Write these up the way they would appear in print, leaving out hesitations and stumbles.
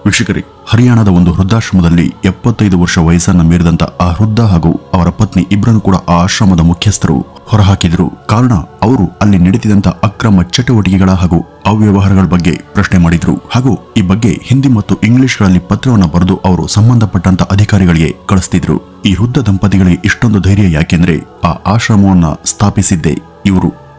ವೀಕ್ಷಕರೇ, ಹರಿಯಾಣದ ಒಂದು ವೃದ್ಧಾಶ್ರಮದಲ್ಲಿ 75 ವರ್ಷ ವಯಸ್ಸನ್ನ ಮೀರಿದಂತ ಆ ವೃದ್ಧ ಹಾಗೂ ಅವರ ಪತ್ನಿ ಇಬ್ಬರನ್ನು ಕೂಡ ಆ ಆಶ್ರಮದ ಮುಖ್ಯಸ್ಥರು ಹೊರಹಾಕಿದ್ರು. ಕಾರಣ ಅವರು ಅಲ್ಲಿ ನಡೆದಿದ್ದಂತ ಅಕ್ರಮ ಚಟುವಟಿಕೆಗಳ ಹಾಗೂ ಅವ್ಯವಹಾರಗಳ ಬಗ್ಗೆ ಪ್ರಶ್ನೆ ಮಾಡಿದ್ರು. ಹಾಗೂ ಈ ಬಗ್ಗೆ ಹಿಂದಿ ಮತ್ತು ಇಂಗ್ಲಿಷ್ಗಳಲ್ಲಿ ಪತ್ರವನ್ನು ಬರೆದು ಅವರು ಸಂಬಂಧಪಟ್ಟಂತ ಅಧಿಕಾರಿಗಳಿಗೆ ಕಳಿಸ್ತಿದ್ರು. ಈ ವೃದ್ಧ ದಂಪತಿಗಳಿಗೆ ಇಷ್ಟೊಂದು ಧೈರ್ಯ ಯಾಕೆಂದ್ರೆ ಆ ಆಶ್ರಮವನ್ನ ಸ್ಥಾಪಿಸಿದ್ದೆ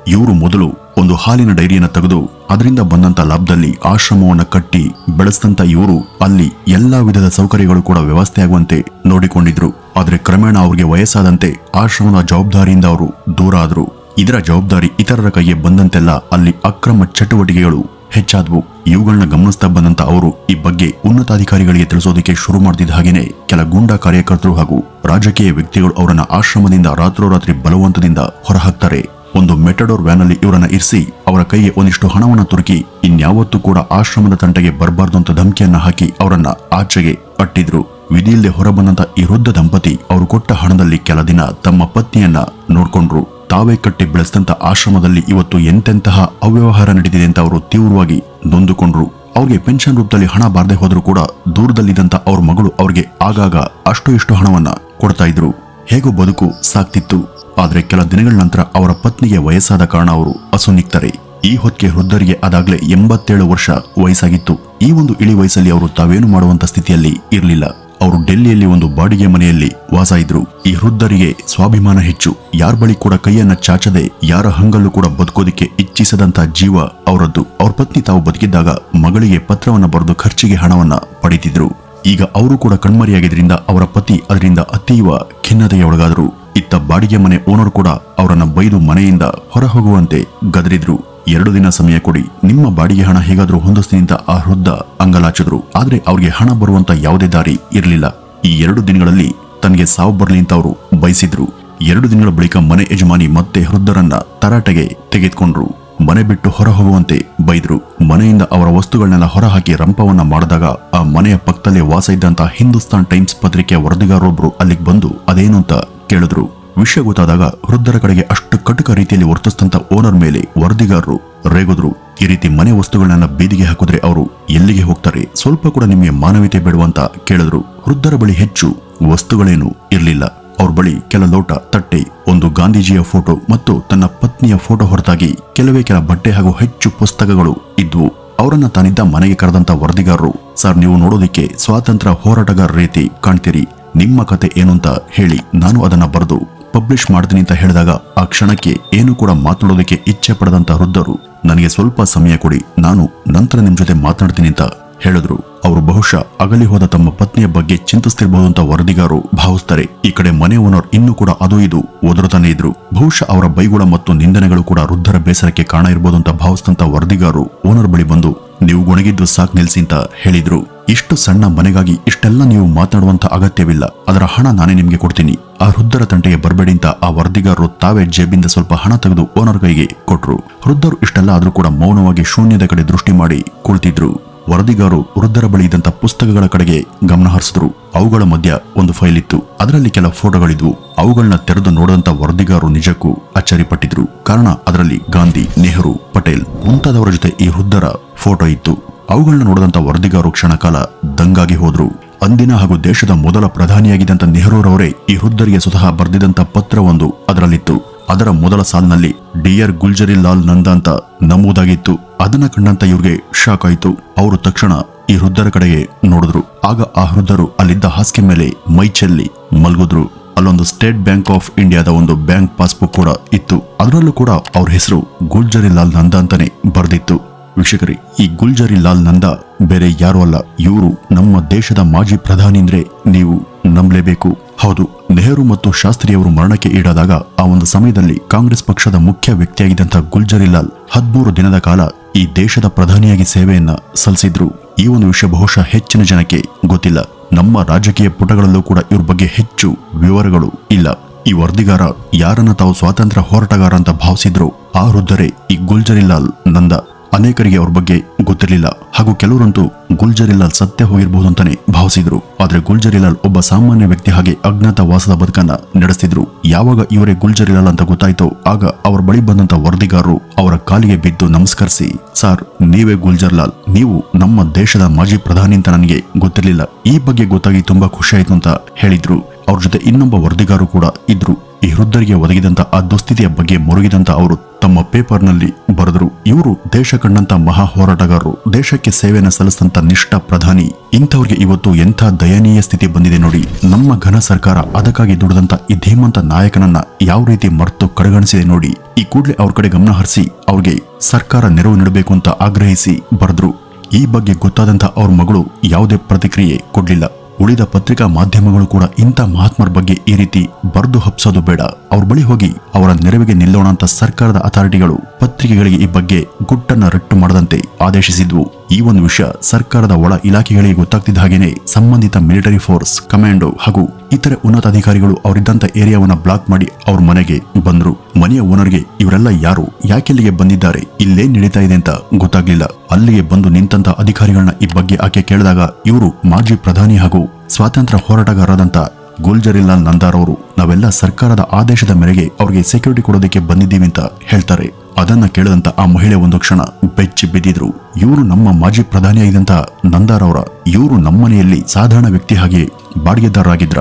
ಇವರು ಮೊದಲು ಒಂದು ಹಾಲಿನ ಡೈರಿಯನ್ನು ತೆಗೆದು ಅದರಿಂದ ಬಂದಂತ ಲಾಭದಲ್ಲಿ ಆಶ್ರಮವನ್ನ ಕಟ್ಟಿ ಬೆಳೆಸಿದಂತ ಇವರು ಅಲ್ಲಿ ಎಲ್ಲಾ ವಿಧದ ಸೌಕರ್ಯಗಳು ಕೂಡ ವ್ಯವಸ್ಥೆ ಆಗುವಂತೆ ನೋಡಿಕೊಂಡಿದ್ರು. ಆದ್ರೆ ಕ್ರಮೇಣ ಅವರಿಗೆ ವಯಸ್ಸಾದಂತೆ ಆಶ್ರಮದ ಜವಾಬ್ದಾರಿಯಿಂದ ಅವರು ದೂರ ಆದ್ರು. ಇದರ ಜವಾಬ್ದಾರಿ ಇತರರ ಕೈಗೆ ಬಂದಂತೆಲ್ಲ ಅಲ್ಲಿ ಅಕ್ರಮ ಚಟುವಟಿಕೆಗಳು ಹೆಚ್ಚಾದ್ವು. ಇವುಗಳನ್ನ ಗಮನಿಸ್ತಾ ಬಂದಂತ ಅವರು ಈ ಬಗ್ಗೆ ಉನ್ನತಾಧಿಕಾರಿಗಳಿಗೆ ತಿಳಿಸೋದಕ್ಕೆ ಶುರು ಮಾಡ್ತಿದ್ದ ಹಾಗೇನೆ ಕೆಲ ಗೂಂಡಾ ಕಾರ್ಯಕರ್ತರು ಹಾಗೂ ರಾಜಕೀಯ ವ್ಯಕ್ತಿಗಳು ಅವರನ್ನ ಆಶ್ರಮದಿಂದ ರಾತ್ರೋರಾತ್ರಿ ಬಲವಂತದಿಂದ ಹೊರಹಾಕ್ತಾರೆ. ಒಂದು ಮೆಟಡೋರ್ ವ್ಯಾನ್ ಅಲ್ಲಿ ಇವರನ್ನ ಇರಿಸಿ ಅವರ ಕೈಗೆ ಒಂದಿಷ್ಟು ಹಣವನ್ನ ತುರುಕಿ ಇನ್ಯಾವತ್ತೂ ಕೂಡ ಆಶ್ರಮದ ತಂಟೆಗೆ ಬರಬಾರ್ದು ಅಂತ ಧಮಕಿಯನ್ನ ಹಾಕಿ ಅವರನ್ನ ಆಚೆಗೆ ಅಟ್ಟಿದ್ರು. ವಿಧಿಯಿಲ್ಲದೆ ಹೊರಬಂದಂತ ಈ ವೃದ್ಧ ದಂಪತಿ ಅವರು ಕೊಟ್ಟ ಹಣದಲ್ಲಿ ಕೆಲ ದಿನ ತಮ್ಮ ಪತ್ನಿಯನ್ನ ನೋಡ್ಕೊಂಡ್ರು. ತಾವೇ ಕಟ್ಟಿ ಬೆಳೆಸಿದಂತ ಆಶ್ರಮದಲ್ಲಿ ಇವತ್ತು ಎಂತೆಂತಹ ಅವ್ಯವಹಾರ ನಡೆದಿದೆ ಅಂತ ಅವರು ತೀವ್ರವಾಗಿ ನೊಂದುಕೊಂಡ್ರು. ಅವ್ರಿಗೆ ಪೆನ್ಷನ್ ರೂಪದಲ್ಲಿ ಹಣ ಬಾರದೆ ಹೋದ್ರೂ ಕೂಡ ದೂರದಲ್ಲಿದ್ದಂತ ಅವ್ರ ಮಗಳು ಅವ್ರಿಗೆ ಆಗಾಗ ಅಷ್ಟು ಇಷ್ಟು ಹಣವನ್ನ ಕೊಡ್ತಾ ಇದ್ರು. ಹೇಗೋ ಬದುಕು ಸಾಕ್ತಿತ್ತು. ಆದ್ರೆ ಕೆಲ ದಿನಗಳ ನಂತರ ಅವರ ಪತ್ನಿಗೆ ವಯಸ್ಸಾದ ಕಾರಣ ಅವರು ಅಸುನೀಗ್ತಾರೆ. ಈ ಹೊತ್ತಿಗೆ ವೃದ್ಧರಿಗೆ ಅದಾಗ್ಲೇ 87 ವರ್ಷ ವಯಸ್ಸಾಗಿತ್ತು. ಈ ಒಂದು ಇಳಿ ವಯಸ್ಸಲ್ಲಿ ಅವರು ತಾವೇನು ಮಾಡುವಂತ ಸ್ಥಿತಿಯಲ್ಲಿ ಇರಲಿಲ್ಲ. ಅವರು ಡೆಲ್ಲಿಯಲ್ಲಿ ಒಂದು ಬಾಡಿಗೆ ಮನೆಯಲ್ಲಿ ವಾಸ ಇದ್ರು. ಈ ವೃದ್ಧರಿಗೆ ಸ್ವಾಭಿಮಾನ ಹೆಚ್ಚು. ಯಾರ ಬಳಿ ಕೂಡ ಕೈಯನ್ನ ಚಾಚದೆ ಯಾರ ಹಂಗಲ್ಲೂ ಕೂಡ ಬದುಕೋದಿಕ್ಕೆ ಇಚ್ಛಿಸದಂತ ಜೀವ ಅವರದ್ದು. ಅವ್ರ ಪತ್ನಿ ತಾವು ಬದುಕಿದ್ದಾಗ ಮಗಳಿಗೆ ಪತ್ರವನ್ನ ಬರೆದು ಖರ್ಚಿಗೆ ಹಣವನ್ನ ಪಡೀತಿದ್ರು. ಈಗ ಅವರು ಕೂಡ ಕಣ್ಮರಿಯಾಗಿದ್ರಿಂದ ಅವರ ಪತಿ ಅದರಿಂದ ಅತೀವ ಖಿನ್ನತೆಗೆ ಒಳಗಾದ್ರು. ಇತ್ತ ಬಾಡಿಗೆ ಮನೆ ಓನರ್ ಕೂಡ ಅವರನ್ನ ಬೈದು ಮನೆಯಿಂದ ಹೊರ ಹೋಗುವಂತೆ ಗದರಿದ್ರು. 2 ದಿನ ಸಮಯ ಕೊಡಿ, ನಿಮ್ಮ ಬಾಡಿಗೆ ಹಣ ಹೇಗಾದ್ರೂ ಹೊಂದಿಸ್ತೀನಿ ಅಂತ ಆ ವೃದ್ಧ ಅಂಗಲಾಚಿದ್ರು. ಆದ್ರೆ ಅವ್ರಿಗೆ ಹಣ ಬರುವಂತ ಯಾವುದೇ ದಾರಿ ಇರಲಿಲ್ಲ. ಈ 2 ದಿನಗಳಲ್ಲಿ ತನಗೆ ಸಾವು ಬರ್ಲಿ ಅಂತ ಅವರು ಬಯಸಿದ್ರು. 2 ದಿನಗಳ ಬಳಿಕ ಮನೆ ಯಜಮಾನಿ ಮತ್ತೆ ವೃದ್ಧರನ್ನ ತರಾಟೆಗೆ ತೆಗೆದುಕೊಂಡ್ರು. ಮನೆ ಬಿಟ್ಟು ಹೊರ ಹೋಗುವಂತೆ ಬೈದ್ರು. ಮನೆಯಿಂದ ಅವರ ವಸ್ತುಗಳನ್ನೆಲ್ಲ ಹೊರಹಾಕಿ ರಂಪವನ್ನ ಮಾಡಿದಾಗ ಆ ಮನೆಯ ಪಕ್ಕದಲ್ಲೇ ವಾಸ ಇದ್ದಂತ ಹಿಂದೂಸ್ತಾನ್ ಟೈಮ್ಸ್ ಪತ್ರಿಕೆಯ ವರದಿಗಾರರೊಬ್ರು ಅಲ್ಲಿಗೆ ಬಂದು ಅದೇನು ಅಂತ ಕೇಳಿದ್ರು. ವಿಷಯ ಗೊತ್ತಾದಾಗ ವೃದ್ಧರ ಕಡೆಗೆ ಅಷ್ಟು ಕಟುಕ ರೀತಿಯಲ್ಲಿ ವರ್ತಿಸಿದಂತ ಓನರ್ ಮೇಲೆ ವರದಿಗಾರರು ರೇಗಿದ್ರು. ಈ ರೀತಿ ಮನೆ ವಸ್ತುಗಳನ್ನ ಬೀದಿಗೆ ಹಾಕಿದ್ರೆ ಅವರು ಎಲ್ಲಿಗೆ ಹೋಗ್ತಾರೆ? ಸ್ವಲ್ಪ ಕೂಡ ನಿಮಗೆ ಮಾನವೀಯತೆ ಬೇಡವಂತ ಕೇಳಿದ್ರು. ವೃದ್ಧರ ಬಳಿ ಹೆಚ್ಚು ವಸ್ತುಗಳೇನು ಇರಲಿಲ್ಲ. ಅವ್ರ ಬಳಿ ಕೆಲ ಲೋಟ, ತಟ್ಟೆ, ಒಂದು ಗಾಂಧೀಜಿಯ ಫೋಟೋ ಮತ್ತು ತನ್ನ ಪತ್ನಿಯ ಫೋಟೋ ಹೊರತಾಗಿ ಕೆಲ ಬಟ್ಟೆ ಹಾಗೂ ಹೆಚ್ಚು ಪುಸ್ತಕಗಳು ಇದ್ವು. ಅವರನ್ನ ತಾನಿದ್ದ ಮನೆಗೆ ಕರೆದಂತ ವರದಿಗಾರರು, ಸರ್, ನೀವು ನೋಡೋದಿಕ್ಕೆ ಸ್ವಾತಂತ್ರ್ಯ ಹೋರಾಟಗಾರ ರೀತಿ ಕಾಣ್ತೀರಿ. ನಿಮ್ಮ ಕತೆ ಏನು ಅಂತ ಹೇಳಿ ನಾನು ಅದನ್ನ ಬರೆದು ಪಬ್ಲಿಷ್ ಮಾಡ್ತೀನಿ ಅಂತ ಹೇಳಿದಾಗ ಆ ಕ್ಷಣಕ್ಕೆ ಏನು ಕೂಡ ಮಾತಾಡೋದಕ್ಕೆ ಇಚ್ಛೆ ಪಡದಂತ ವೃದ್ಧರು, ನನಗೆ ಸ್ವಲ್ಪ ಸಮಯ ಕೊಡಿ, ನಾನು ನಂತರ ನಿಮ್ ಜೊತೆ ಮಾತನಾಡ್ತೀನಿ ಅಂತ ಹೇಳಿದ್ರು. ಅವರು ಬಹುಶಃ ಅಗಲಿ ಹೋದ ತಮ್ಮ ಪತ್ನಿಯ ಬಗ್ಗೆ ಚಿಂತಿಸ್ತಿರಬಹುದು ಅಂತ ವರದಿಗಾರರು ಭಾವಿಸ್ತಾರೆ. ಈ ಕಡೆ ಮನೆ ಓನರ್ ಇನ್ನೂ ಕೂಡ ಅದು ಇದು ಒದರುತ್ತಾನೆ ಇದ್ರು. ಬಹುಶಃ ಅವರ ಬೈಗುಳ ಮತ್ತು ನಿಂದನೆಗಳು ಕೂಡ ವೃದ್ಧರ ಬೇಸರಕ್ಕೆ ಕಾರಣ ಇರಬಹುದು ಅಂತ ಭಾವಿಸಿದಂತ ವರದಿಗಾರರು ಓನರ್ ಬಳಿ ಬಂದು, ನೀವು ಗೊಣಗಿದ್ದು ಸಾಕ್ ನಿಲ್ಸಿ ಅಂತ ಹೇಳಿದ್ರು. ಇಷ್ಟು ಸಣ್ಣ ಮನೆಗಾಗಿ ಇಷ್ಟೆಲ್ಲ ನೀವು ಮಾತನಾಡುವಂತ ಅಗತ್ಯವಿಲ್ಲ, ಅದರ ಹಣ ನಾನೇ ನಿಮ್ಗೆ ಕೊಡ್ತೀನಿ, ಆ ವೃದ್ಧರ ತಂಟೆಗೆ ಬರಬೇಡಿ ಅಂತ ಆ ವರದಿಗಾರರು ತಾವೇ ಜೇಬಿಂದ ಸ್ವಲ್ಪ ಹಣ ತೆಗೆದು ಓನರ್ ಕೈಗೆ ಕೊಟ್ರು. ವೃದ್ಧರು ಇಷ್ಟೆಲ್ಲ ಆದ್ರೂ ಕೂಡ ಮೌನವಾಗಿ ಶೂನ್ಯದ ಕಡೆ ದೃಷ್ಟಿ ಮಾಡಿ ಕುಳಿತಿದ್ರು. ವರದಿಗಾರರು ವೃದ್ಧರ ಬಳಿ ಇದ್ದಂತ ಪುಸ್ತಕಗಳ ಕಡೆಗೆ ಗಮನ ಹರಿಸಿದ್ರು. ಅವುಗಳ ಮಧ್ಯ ಒಂದು ಫೈಲ್ ಇತ್ತು. ಅದರಲ್ಲಿ ಕೆಲ ಫೋಟೋಗಳಿದ್ವು. ಅವುಗಳನ್ನ ತೆರೆದು ನೋಡಿದಂತ ವರದಿಗಾರರು ನಿಜಕ್ಕೂ ಅಚ್ಚರಿಪಟ್ಟಿದ್ರು. ಕಾರಣ ಅದರಲ್ಲಿ ಗಾಂಧಿ, ನೆಹರು, ಪಟೇಲ್ ಮುಂತಾದವರ ಜೊತೆ ಈ ವೃದ್ಧರ ಫೋಟೋ ಇತ್ತು. ಅವುಗಳನ್ನ ನೋಡಿದಂತ ವರದಿಗಾರರು ಕ್ಷಣಕಾಲ ದಂಗಾಗಿ ಹೋದ್ರು. ಅಂದಿನ ಹಾಗೂ ದೇಶದ ಮೊದಲ ಪ್ರಧಾನಿಯಾಗಿದ್ದಂತ ನೆಹರೂರವರೇ ಈ ವೃದ್ಧರಿಗೆ ಸ್ವತಃ ಬರೆದಿದ್ದಂತ ಪತ್ರವೊಂದು ಅದರಲ್ಲಿತ್ತು. ಅದರ ಮೊದಲ ಸಾಲಿನಲ್ಲಿ ಡಿಯರ್ ಗುಲ್ಜರಿ ಲಾಲ್ ನಂದ ಅಂತ ನಮೂದಾಗಿತ್ತು. ಅದನ್ನ ಕಂಡಂತ ಇವ್ರಿಗೆ ಶಾಕ್ ಆಯ್ತು. ಅವರು ತಕ್ಷಣ ಈ ವೃದ್ಧರ ಕಡೆಗೆ ನೋಡಿದ್ರು. ಆಗ ಆ ವೃದ್ಧರು ಅಲ್ಲಿದ್ದ ಹಾಸಿಗೆ ಮೇಲೆ ಮೈ ಚೆಲ್ಲಿ ಮಲ್ಗಿದ್ರು. ಅಲ್ಲೊಂದು ಸ್ಟೇಟ್ ಬ್ಯಾಂಕ್ ಆಫ್ ಇಂಡಿಯಾದ ಒಂದು ಬ್ಯಾಂಕ್ ಪಾಸ್ಬುಕ್ ಕೂಡ ಇತ್ತು. ಅದರಲ್ಲೂ ಕೂಡ ಅವ್ರ ಹೆಸರು ಗುಲ್ಜರಿ ಲಾಲ್ ನಂದ ಅಂತಾನೆ ಬರೆದಿತ್ತು. ವೀಕ್ಷಕರೇ, ಈ ಗುಲ್ಜರಿ ಲಾಲ್ ನಂದ ಬೇರೆ ಯಾರು ಅಲ್ಲ, ಇವರು ನಮ್ಮ ದೇಶದ ಮಾಜಿ ಪ್ರಧಾನಿ ಅಂದ್ರೆ ನೀವು ನಂಬಲೇಬೇಕು. ಹೌದು, ನೆಹರು ಮತ್ತು ಶಾಸ್ತ್ರಿಯವರು ಮರಣಕ್ಕೆ ಈಡಾದಾಗ ಆ ಒಂದು ಸಮಯದಲ್ಲಿ ಕಾಂಗ್ರೆಸ್ ಪಕ್ಷದ ಮುಖ್ಯ ವ್ಯಕ್ತಿಯಾಗಿದ್ದಂತ ಗುಲ್ಜರಿ ಲಾಲ್ 13 ದಿನದ ಕಾಲ ಈ ದೇಶದ ಪ್ರಧಾನಿಯಾಗಿ ಸೇವೆಯನ್ನ ಸಲ್ಲಿಸಿದ್ರು. ಈ ಒಂದು ವಿಷಯ ಬಹುಶಃ ಹೆಚ್ಚಿನ ಜನಕ್ಕೆ ಗೊತ್ತಿಲ್ಲ. ನಮ್ಮ ರಾಜಕೀಯ ಪುಟಗಳಲ್ಲೂ ಕೂಡ ಇವ್ರ ಬಗ್ಗೆ ಹೆಚ್ಚು ವಿವರಗಳು ಇಲ್ಲ. ಈ ವರದಿಗಾರ ಯಾರನ್ನ ತಾವು ಸ್ವಾತಂತ್ರ್ಯ ಹೋರಾಟಗಾರ ಅಂತ ಭಾವಿಸಿದ್ರು ಆ ವೃದ್ಧರೇ ಈ ಗುಲ್ಜರಿ ಲಾಲ್ ನಂದ. ಅನೇಕರಿಗೆ ಅವ್ರ ಬಗ್ಗೆ ಗೊತ್ತಿರಲಿಲ್ಲ ಹಾಗೂ ಕೆಲವರಂತೂ ಗುಲ್ಜರಿಲಾಲ್ ಸತ್ಯ ಹೋಗಿರಬಹುದು ಅಂತಾನೆ ಭಾವಿಸಿದ್ರು. ಆದ್ರೆ ಗುಲ್ಜರಿಲಾಲ್ ಒಬ್ಬ ಸಾಮಾನ್ಯ ವ್ಯಕ್ತಿ ಹಾಗೆ ಅಜ್ಞಾತ ವಾಸದ ಬದುಕನ್ನ ನಡೆಸ್ತಿದ್ರು. ಯಾವಾಗ ಇವರೇ ಗುಲ್ಜರಿಲಾಲ್ ಅಂತ ಗೊತ್ತಾಯ್ತೋ ಆಗ ಅವರ ಬಳಿ ಬಂದಂತ ವರದಿಗಾರರು ಅವರ ಕಾಲಿಗೆ ಬಿದ್ದು ನಮಸ್ಕರಿಸಿ, ಸರ್ ನೀವೇ ಗುಲ್ಜರ್ಲಾಲ್, ನೀವು ನಮ್ಮ ದೇಶದ ಮಾಜಿ ಪ್ರಧಾನಿ ಅಂತ ನನಗೆ ಗೊತ್ತಿರಲಿಲ್ಲ, ಈ ಬಗ್ಗೆ ಗೊತ್ತಾಗಿ ತುಂಬಾ ಖುಷಿ ಆಯ್ತು ಅಂತ ಹೇಳಿದ್ರು. ಅವ್ರ ಜೊತೆ ಇನ್ನೊಬ್ಬ ವರದಿಗಾರರು ಕೂಡ ಇದ್ರು. ಈ ವೃದ್ಧರಿಗೆ ಒದಗಿದಂತ ಆ ದುಸ್ಥಿತಿಯ ಬಗ್ಗೆ ಮೊರಗಿದಂತ ಅವರು ತಮ್ಮ ಪೇಪರ್ನಲ್ಲಿ ಬರೆದರು, ಇವರು ದೇಶ ಕಂಡಂತ ಮಹಾ ಹೋರಾಟಗಾರರು, ದೇಶಕ್ಕೆ ಸೇವೆಯನ್ನು ಸಲ್ಲಿಸಿದಂತ ನಿಷ್ಠ ಪ್ರಧಾನಿ, ಇಂಥವ್ರಿಗೆ ಇವತ್ತು ಎಂಥ ದಯನೀಯ ಸ್ಥಿತಿ ಬಂದಿದೆ ನೋಡಿ. ನಮ್ಮ ಘನ ಸರ್ಕಾರ ಅದಕ್ಕಾಗಿ ದುಡಿದಂತ ಈ ಧೀಮಂತ ನಾಯಕನನ್ನ ಯಾವ ರೀತಿ ಮರೆತು ಕಡೆಗಣಿಸಿದೆ ನೋಡಿ. ಈ ಕೂಡಲೇ ಅವ್ರ ಕಡೆ ಗಮನ ಹರಿಸಿ ಅವ್ರಿಗೆ ಸರ್ಕಾರ ನೆರವು ನೀಡಬೇಕು ಅಂತ ಆಗ್ರಹಿಸಿ ಬರೆದ್ರು. ಈ ಬಗ್ಗೆ ಗೊತ್ತಾದಂತ ಅವ್ರ ಮಗಳು ಯಾವುದೇ ಪ್ರತಿಕ್ರಿಯೆ ಕೊಡ್ಲಿಲ್ಲ. ಉಳಿದ ಪತ್ರಿಕಾ ಮಾಧ್ಯಮಗಳು ಕೂಡ ಇಂಥ ಮಹಾತ್ಮರ ಬಗ್ಗೆ ಈ ರೀತಿ ಬರೆದು ಹಬ್ಸೋದು ಬೇಡ, ಅವ್ರ ಬಳಿ ಹೋಗಿ ಅವರ ನೆರವಿಗೆ ನಿಲ್ಲೋಣ ಅಂತ ಸರ್ಕಾರದ ಅಥಾರಿಟಿಗಳು ಪತ್ರಿಕೆಗಳಿಗೆ ಈ ಬಗ್ಗೆ ಗುಟ್ಟನ್ನ ರಟ್ಟು ಮಾಡದಂತೆ ಆದೇಶಿಸಿದ್ವು. ಈ ಒಂದು ವಿಷಯ ಸರ್ಕಾರದ ಒಳ ಇಲಾಖೆಗಳಿಗೆ ಗೊತ್ತಾಗ್ತಿದ್ದ ಹಾಗೇನೆ ಸಂಬಂಧಿತ ಮಿಲಿಟರಿ ಫೋರ್ಸ್, ಕಮಾಂಡೋ ಹಾಗೂ ಇತರೆ ಉನ್ನತ ಅಧಿಕಾರಿಗಳು ಅವರಿದ್ದಂತ ಏರಿಯಾವನ್ನ ಬ್ಲಾಕ್ ಮಾಡಿ ಅವ್ರ ಮನೆಗೆ ಬಂದ್ರು. ಮನೆಯ ಓನರ್ಗೆ ಇವರೆಲ್ಲ ಯಾರು, ಯಾಕೆಲ್ಲಿಗೆ ಬಂದಿದ್ದಾರೆ, ಇಲ್ಲೇನ್ ನಡೀತಾ ಇದೆ ಅಂತ ಗೊತ್ತಾಗ್ಲಿಲ್ಲ. ಅಲ್ಲಿಗೆ ಬಂದು ನಿಂತಂತ ಅಧಿಕಾರಿಗಳನ್ನ ಈ ಬಗ್ಗೆ ಆಕೆ ಕೇಳಿದಾಗ ಇವರು ಮಾಜಿ ಪ್ರಧಾನಿ ಹಾಗೂ ಸ್ವಾತಂತ್ರ್ಯ ಹೋರಾಟಗಾರರಾದಂತ ಗುಲ್ಜರಿಲಾಲ್ ನಂದಾರ್ ಅವರು ನಾವೆಲ್ಲ ಸರ್ಕಾರದ ಆದೇಶದ ಮೇರೆಗೆ ಅವ್ರಿಗೆ ಸೆಕ್ಯೂರಿಟಿ ಕೊಡೋದಕ್ಕೆ ಬಂದಿದ್ದೀವಿ ಅಂತ ಹೇಳ್ತಾರೆ. ಅದನ್ನ ಕೇಳಿದಂತ ಆ ಮಹಿಳೆ ಒಂದು ಕ್ಷಣ ಬೆಚ್ಚಿ ಬಿದ್ದಿದ್ರು. ಇವರು ನಮ್ಮ ಮಾಜಿ ಪ್ರಧಾನಿಯಾಗಿದ್ದಂತ ನಂದಾರ್ ಅವರ, ಇವರು ನಮ್ಮನೆಯಲ್ಲಿ ಸಾಧಾರಣ ವ್ಯಕ್ತಿ ಹಾಗೆ ಬಾಡಿಗೆದಾರರಾಗಿದ್ರ,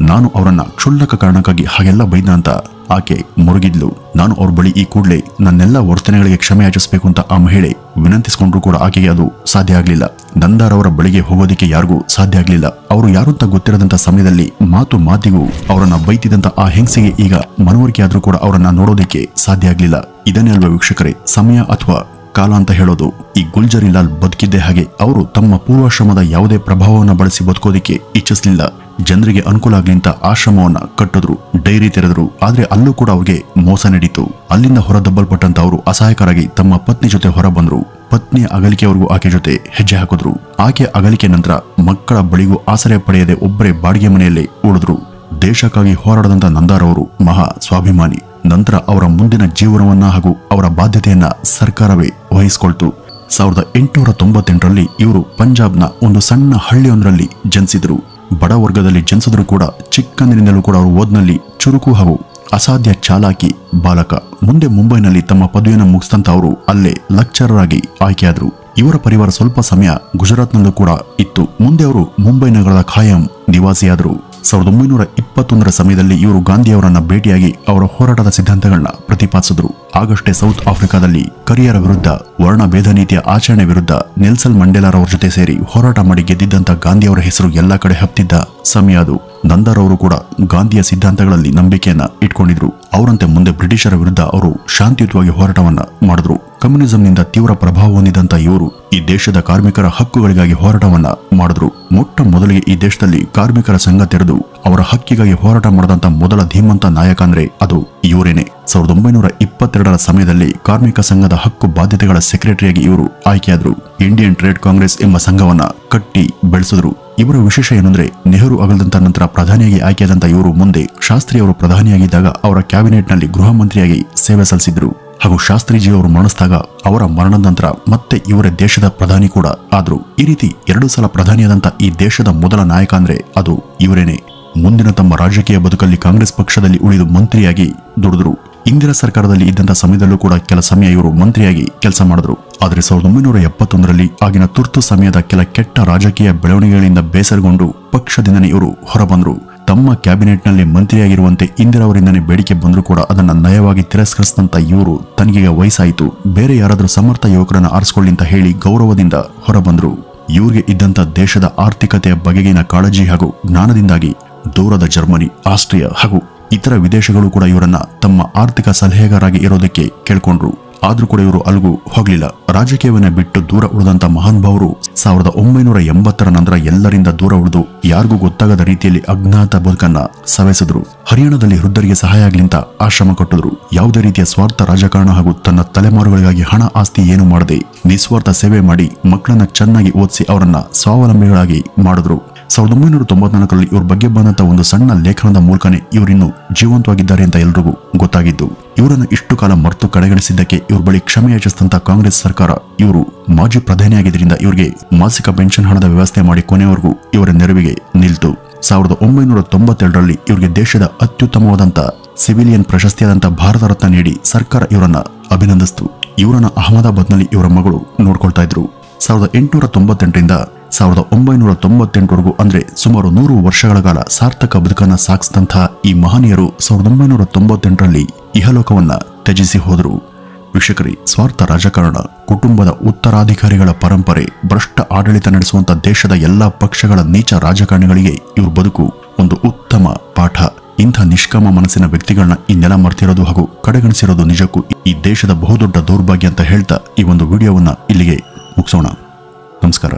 ನಾನು ಅವರನ್ನ ಕ್ಷುಲ್ಲಕ ಕಾರಣಕ್ಕಾಗಿ ಹಾಗೆಲ್ಲ ಬೈದ ಅಂತ ಆಕೆ ಮುರುಗಿದ್ಲು. ನಾನು ಅವ್ರ ಬಳಿ ಈ ಕೂಡಲೇ ನನ್ನೆಲ್ಲ ವರ್ತನೆಗಳಿಗೆ ಕ್ಷಮೆ ಯಾಚಿಸಬೇಕು ಅಂತ ಆ ಮಹಿಳೆ ವಿನಂತಿಸಿಕೊಂಡ್ರು ಕೂಡ ಆಕೆಗೆ ಅದು ಸಾಧ್ಯ ಆಗ್ಲಿಲ್ಲ. ನಂದಾರ್ ಅವರ ಬಳಿಗೆ ಹೋಗೋದಿಕ್ಕೆ ಯಾರಿಗೂ ಸಾಧ್ಯ ಆಗ್ಲಿಲ್ಲ. ಅವರು ಯಾರು ಅಂತ ಗೊತ್ತಿರದಂತ ಸಮಯದಲ್ಲಿ ಮಾತು ಮಾತಿಗೂ ಅವರನ್ನ ಬೈತಿದಂತ ಆ ಹೆಂಗಸಿಗೆ ಈಗ ಮನವರಿಕೆ ಆದ್ರೂ ಕೂಡ ಅವರನ್ನ ನೋಡೋದಿಕ್ಕೆ ಸಾಧ್ಯ ಆಗ್ಲಿಲ್ಲ. ಇದನ್ನೇ ಅಲ್ವಾ ವೀಕ್ಷಕರೇ ಸಮಯ ಅಥವಾ ಕಾಲ ಅಂತ ಹೇಳೋದು. ಈ ಗುಲ್ಜರಿಲಾಲ್ ಬದುಕಿದ್ದೇ ಹಾಗೆ. ಅವರು ತಮ್ಮ ಪೂರ್ವಾಶ್ರಮದ ಯಾವುದೇ ಪ್ರಭಾವವನ್ನು ಬಳಸಿ ಬದುಕೋದಿಕ್ಕೆ ಇಚ್ಛಿಸಲಿಲ್ಲ. ಜನರಿಗೆ ಅನುಕೂಲ ಆಗ್ಲಿ ಅಂತ ಆಶ್ರಮವನ್ನ ಕಟ್ಟಿದ್ರು, ಡೈರಿ ತೆರೆದ್ರು. ಆದ್ರೆ ಅಲ್ಲೂ ಕೂಡ ಅವ್ರಿಗೆ ಮೋಸ ನಡೀತು. ಅಲ್ಲಿಂದ ಹೊರದಬ್ಬಲ್ಪಟ್ಟಂತ ಅವರು ಅಸಹಾಯಕರಾಗಿ ತಮ್ಮ ಪತ್ನಿ ಜೊತೆ ಹೊರ ಬಂದ್ರು. ಪತ್ನಿಯ ಅಗಲಿಕೆವರೆಗೂ ಆಕೆ ಜೊತೆ ಹೆಜ್ಜೆ ಹಾಕಿದ್ರು. ಆಕೆ ಅಗಲಿಕೆ ನಂತರ ಮಕ್ಕಳ ಬಳಿಗೂ ಆಶ್ರಯ ಪಡೆಯದೆ ಒಬ್ಬರೇ ಬಾಡಿಗೆ ಮನೆಯಲ್ಲೇ ಉಳಿದ್ರು. ದೇಶಕ್ಕಾಗಿ ಹೋರಾಡದಂತ ನಂದಾರ್ ಅವರು ಮಹಾ ಸ್ವಾಭಿಮಾನಿ. ನಂತರ ಅವರ ಮುಂದಿನ ಜೀವನವನ್ನ ಹಾಗೂ ಅವರ ಬಾಧ್ಯತೆಯನ್ನ ಸರ್ಕಾರವೇ ವಹಿಸಿಕೊಳ್ತು. 1898ರಲ್ಲಿ ಇವರು ಪಂಜಾಬ್ನ ಒಂದು ಸಣ್ಣ ಹಳ್ಳಿಯೊಂದರಲ್ಲಿ ಜನಿಸಿದ್ರು. ಬಡ ವರ್ಗದಲ್ಲಿ ಜನಿಸಿದ್ರು ಕೂಡ ಚಿಕ್ಕಂದಿನಿಂದಲೂ ಕೂಡ ಅವರು ಓದ್ನಲ್ಲಿ ಚುರುಕು ಹಾಗೂ ಅಸಾಧ್ಯ ಚಾಲಾಕಿ ಬಾಲಕ. ಮುಂದೆ ಮುಂಬೈನಲ್ಲಿ ತಮ್ಮ ಪದವಿಯನ್ನು ಮುಗಿಸಿದಂತ ಅವರು ಅಲ್ಲೇ ಲೆಕ್ಚರರ್ ಆಗಿ ಆಯ್ಕೆಯಾದ್ರು. ಇವರ ಪರಿವಾರ ಸ್ವಲ್ಪ ಸಮಯ ಗುಜರಾತ್ನಲ್ಲೂ ಕೂಡ ಇತ್ತು. ಮುಂದೆ ಅವರು ಮುಂಬೈ ನಗರದ ಖಾಯಂ ನಿವಾಸಿಯಾದರು. 1921ರ ಸಮಯದಲ್ಲಿ ಇವರು ಗಾಂಧಿಯವರನ್ನ ಭೇಟಿಯಾಗಿ ಅವರ ಹೋರಾಟದ ಸಿದ್ಧಾಂತಗಳನ್ನ ಪ್ರತಿಪಾದಿಸಿದ್ರು. ಆಗಷ್ಟೇ ಸೌತ್ ಆಫ್ರಿಕಾದಲ್ಲಿ ಕರಿಯರ ವಿರುದ್ಧ, ವರ್ಣ ಭೇದ ನೀತಿಯ ಆಚರಣೆ ವಿರುದ್ಧ ನೆಲ್ಸನ್ ಮಂಡೇಲಾರ್ ಅವರ ಜೊತೆ ಸೇರಿ ಹೋರಾಟ ಮಾಡಿ ಗೆದ್ದಿದ್ದಂತ ಗಾಂಧಿಯವರ ಹೆಸರು ಎಲ್ಲಾ ಕಡೆ ಹಬ್ತಿದ್ದ ಸಮಯ ಅದು. ನಂದಾರ್ ಅವರು ಕೂಡ ಗಾಂಧಿಯ ಸಿದ್ಧಾಂತಗಳಲ್ಲಿ ನಂಬಿಕೆಯನ್ನ ಇಟ್ಕೊಂಡಿದ್ರು. ಅವರಂತೆ ಮುಂದೆ ಬ್ರಿಟಿಷರ ವಿರುದ್ಧ ಅವರು ಶಾಂತಿಯುತವಾಗಿ ಹೋರಾಟವನ್ನ ಮಾಡಿದ್ರು. ಕಮ್ಯುನಿಸಂನಿಂದ ತೀವ್ರ ಪ್ರಭಾವ ಹೊಂದಿದಂತ ಇವರು ಈ ದೇಶದ ಕಾರ್ಮಿಕರ ಹಕ್ಕುಗಳಿಗಾಗಿ ಹೋರಾಟವನ್ನ ಮಾಡಿದ್ರು. ಮೊಟ್ಟ ಮೊದಲಿಗೆ ಈ ದೇಶದಲ್ಲಿ ಕಾರ್ಮಿಕರ ಸಂಘ ತೆರೆದು ಅವರ ಹಕ್ಕಿಗಾಗಿ ಹೋರಾಟ ಮಾಡಿದಂತ ಮೊದಲ ಧೀಮಂತ ನಾಯಕ ಅಂದ್ರೆ ಅದು ಇವರೇನೆ. 1922ರ ಸಮಯದಲ್ಲಿ ಕಾರ್ಮಿಕ ಸಂಘದ ಹಕ್ಕು ಬಾಧ್ಯತೆಗಳ ಸೆಕ್ರೆಟರಿಯಾಗಿ ಇವರು ಆಯ್ಕೆಯಾದ್ರು. ಇಂಡಿಯನ್ ಟ್ರೇಡ್ ಕಾಂಗ್ರೆಸ್ ಎಂಬ ಸಂಘವನ್ನ ಕಟ್ಟಿ ಬೆಳೆಸಿದ್ರು. ಇವರ ವಿಶೇಷ ಏನಂದ್ರೆ ನೆಹರು ಅಗಲಿದಂತ ನಂತರ ಪ್ರಧಾನಿಯಾಗಿ ಆಯ್ಕೆಯಾದಂತ ಇವರು ಮುಂದೆ ಶಾಸ್ತ್ರಿ ಅವರು ಪ್ರಧಾನಿಯಾಗಿದ್ದಾಗ ಅವರ ಕ್ಯಾಬಿನೆಟ್ನಲ್ಲಿ ಗೃಹ ಮಂತ್ರಿಯಾಗಿ ಸೇವೆ ಸಲ್ಲಿಸಿದ್ರು. ಹಾಗೂ ಶಾಸ್ತ್ರಿಜಿ ಅವರು ಮರಣಿಸಿದಾಗ ಅವರ ಮರಣದ ನಂತರ ಮತ್ತೆ ಇವರೇ ದೇಶದ ಪ್ರಧಾನಿ ಕೂಡ ಆದ್ರು. ಈ ರೀತಿ 2 ಸಲ ಪ್ರಧಾನಿಯಾದಂತ ಈ ದೇಶದ ಮೊದಲ ನಾಯಕ ಅಂದ್ರೆ ಅದು ಇವರೇನೆ. ಮುಂದಿನ ತಮ್ಮ ರಾಜಕೀಯ ಬದುಕಲ್ಲಿ ಕಾಂಗ್ರೆಸ್ ಪಕ್ಷದಲ್ಲಿ ಉಳಿದು ಮಂತ್ರಿಯಾಗಿ ದುಡಿದ್ರು. ಇಂದಿರಾ ಸರ್ಕಾರದಲ್ಲಿ ಇದ್ದಂತ ಸಮಯದಲ್ಲೂ ಕೂಡ ಕೆಲ ಸಮಯ ಇವರು ಮಂತ್ರಿಯಾಗಿ ಕೆಲಸ ಮಾಡಿದ್ರು. ಆದರೆ 1971ರಲ್ಲಿ ಆಗಿನ ತುರ್ತು ಸಮಯದ ಕೆಲ ಕೆಟ್ಟ ರಾಜಕೀಯ ಬೆಳವಣಿಗೆಗಳಿಂದ ಬೇಸರಗೊಂಡು ಪಕ್ಷದಿಂದನೇ ಇವರು ಹೊರಬಂದ್ರು. ತಮ್ಮ ಕ್ಯಾಬಿನೆಟ್ನಲ್ಲಿ ಮಂತ್ರಿಯಾಗಿರುವಂತೆ ಇಂದಿರಾ ಅವರಿಂದನೇ ಬೇಡಿಕೆ ಬಂದರೂ ಕೂಡ ಅದನ್ನ ನಯವಾಗಿ ತಿರಸ್ಕರಿಸಿದಂತ ಇವರು ತನಗೀಗ ವಯಸ್ಸಾಯಿತು, ಬೇರೆ ಯಾರಾದ್ರೂ ಸಮರ್ಥ ಯುವಕರನ್ನ ಆರಿಸಿಕೊಳ್ಳಿ ಅಂತ ಹೇಳಿ ಗೌರವದಿಂದ ಹೊರಬಂದ್ರು. ಇವ್ರಿಗೆ ಇದ್ದಂತ ದೇಶದ ಆರ್ಥಿಕತೆಯ ಬಗೆಗಿನ ಕಾಳಜಿ ಹಾಗೂ ಜ್ಞಾನದಿಂದಾಗಿ ದೂರದ ಜರ್ಮನಿ, ಆಸ್ಟ್ರಿಯಾ ಹಾಗೂ ಇತರ ವಿದೇಶಗಳು ಕೂಡ ಇವರನ್ನ ತಮ್ಮ ಆರ್ಥಿಕ ಸಲಹೆಗಾರಾಗಿ ಇರೋದಕ್ಕೆ ಕೇಳ್ಕೊಂಡ್ರು. ಆದ್ರೂ ಕೂಡ ಇವರು ಅಲ್ಗೂ ಹೋಗ್ಲಿಲ್ಲ. ರಾಜಕೀಯವನ್ನ ಬಿಟ್ಟು ದೂರ ಉಳಿದಂತ ಮಹಾನುಭಾವರು 1980ರ ನಂತರ ಎಲ್ಲರಿಂದ ದೂರ ಉಳಿದು ಯಾರಿಗೂ ಗೊತ್ತಾಗದ ರೀತಿಯಲ್ಲಿ ಅಜ್ಞಾತ ಬದುಕನ್ನ ಸವೆಸಿದ್ರು. ಹರಿಯಾಣದಲ್ಲಿ ವೃದ್ಧರಿಗೆ ಸಹಾಯ ಆಗ್ಲಿಂತ ಆಶ್ರಮ ಕಟ್ಟಿದ್ರು. ಯಾವುದೇ ರೀತಿಯ ಸ್ವಾರ್ಥ ರಾಜಕಾರಣ ಹಾಗೂ ತನ್ನ ತಲೆಮಾರುಗಳಿಗಾಗಿ ಹಣ ಆಸ್ತಿ ಏನು ಮಾಡದೆ ನಿಸ್ವಾರ್ಥ ಸೇವೆ ಮಾಡಿ ಮಕ್ಕಳನ್ನ ಚೆನ್ನಾಗಿ ಓದಿಸಿ ಅವರನ್ನ ಸ್ವಾವಲಂಬಿಗಳಾಗಿ ಮಾಡಿದ್ರು. 1994ರಲ್ಲಿ ಇವ್ರ ಬಗ್ಗೆ ಬಂದಂತ ಒಂದು ಸಣ್ಣ ಲೇಖನದ ಮೂಲಕನೇ ಇವರಿನ್ನು ಜೀವಂತವಾಗಿದ್ದಾರೆ ಅಂತ ಎಲ್ರಿಗೂ ಗೊತ್ತಾಗಿದ್ದು. ಇವರನ್ನ ಇಷ್ಟು ಕಾಲ ಮರೆತು ಕಡೆಗಣಿಸಿದ್ದಕ್ಕೆ ಇವ್ರ ಬಳಿ ಕ್ಷಮೆ ಯಾಚಿಸಿದಂತ ಕಾಂಗ್ರೆಸ್ ಸರ್ಕಾರ ಇವರು ಮಾಜಿ ಪ್ರಧಾನಿಯಾಗಿದ್ದರಿಂದ ಇವರಿಗೆ ಮಾಸಿಕ ಪೆನ್ಷನ್ ಹಣದ ವ್ಯವಸ್ಥೆ ಮಾಡಿ ಕೊನೆಯವರೆಗೂ ಇವರ ನೆರವಿಗೆ ನಿಲ್ತು. 1992ರಲ್ಲಿ ಇವರಿಗೆ ದೇಶದ ಅತ್ಯುತ್ತಮವಾದಂತ ಸಿವಿಲಿಯನ್ ಪ್ರಶಸ್ತಿಯಾದಂತ ಭಾರತ ರತ್ನ ನೀಡಿ ಸರ್ಕಾರ ಇವರನ್ನ ಅಭಿನಂದಿಸಿತು. ಇವರನ್ನ ಅಹಮದಾಬಾದ್ನಲ್ಲಿ ಇವರ ಮಗಳು ನೋಡ್ಕೊಳ್ತಾ ಇದ್ರು. 1898ರಿಂದ 1998ವರೆಗೂ ಅಂದ್ರೆ ಸುಮಾರು 100 ವರ್ಷಗಳ ಕಾಲ ಸಾರ್ಥಕ ಬದುಕನ್ನ ಸಾಗಿಸಿದಂತಹ ಈ ಮಹನೀಯರು 1998ರಲ್ಲಿ ಇಹಲೋಕವನ್ನ ತ್ಯಜಿಸಿ ಹೋದರು. ವೀಕ್ಷಕರೇ, ಸ್ವಾರ್ಥ ರಾಜಕಾರಣ, ಕುಟುಂಬದ ಉತ್ತರಾಧಿಕಾರಿಗಳ ಪರಂಪರೆ, ಭ್ರಷ್ಟ ಆಡಳಿತ ನಡೆಸುವಂತ ದೇಶದ ಎಲ್ಲಾ ಪಕ್ಷಗಳ ನೀಚ ರಾಜಕಾರಣಿಗಳಿಗೆ ಇವ್ರ ಬದುಕು ಒಂದು ಉತ್ತಮ ಪಾಠ. ಇಂಥ ನಿಷ್ಕಾಮ ಮನಸ್ಸಿನ ವ್ಯಕ್ತಿಗಳನ್ನ ಈ ನೆಲ ಮರ್ತಿರೋದು ಹಾಗೂ ಕಡೆಗಣಿಸಿರೋದು ನಿಜಕ್ಕೂ ಈ ದೇಶದ ಬಹುದೊಡ್ಡ ದೌರ್ಭಾಗ್ಯ ಅಂತ ಹೇಳ್ತಾ ಈ ಒಂದು ವಿಡಿಯೋವನ್ನ ಇಲ್ಲಿಗೆ ಮುಗಿಸೋಣ. ನಮಸ್ಕಾರ.